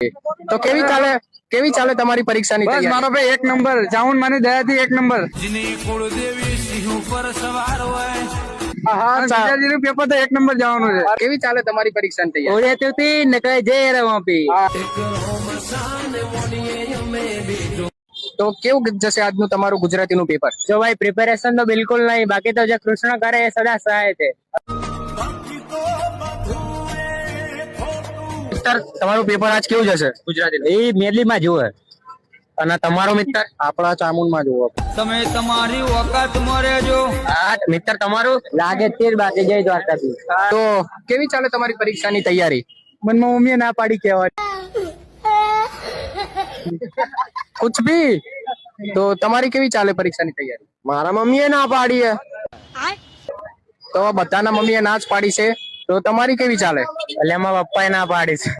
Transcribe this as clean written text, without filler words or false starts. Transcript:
તો કેવી ચાલે તમારી પરીક્ષાની બસ તૈયારી? મારો ભાઈ એક નંબર, ચાઉન માની દયાથી એક નંબર. હા, નું પેપર તો એક નંબર જવાનું છે. કેવી ચાલે તમારી પરીક્ષાની તૈયારી? ઓળે તો થી નકળે જઈ રહ્યા પી. તો કેવું જશે આજનું તમારું ગુજરાતીનું પેપર? જો ભાઈ પ્રિપેરેશન તો બિલકુલ નહીં, બાકી તો જે કૃષ્ણ કરે એ સદા સહાય છે. મિત્ર, તમારું પેપર આજ કેવું જશે ગુજરાતીનું? એ મેદલીમાં જુએ. અને તમારો મિત્ર? આપણા ચામુંડમાં જુઓ. તમે તમારી વખત મરે જો. હા મિત્ર, તમારું? લાગે તીર બાકી જય દ્વારકાથી. તો કેવી ચાલે તમારી પરીક્ષાની તૈયારી? મનમાં મમ્મીએ ના પાડી કહેવાય. કુછ ભી. તો તમારી કેવી ચાલે પરીક્ષાની તૈયારી? મારા મમ્મીએ ના પાડી હે. તો બધાના મમ્મીએ ના જ પાડી છે, તો તમારી કેવી ચાલે? એટલે એમાં પપ્પાએ ના પાડી છે.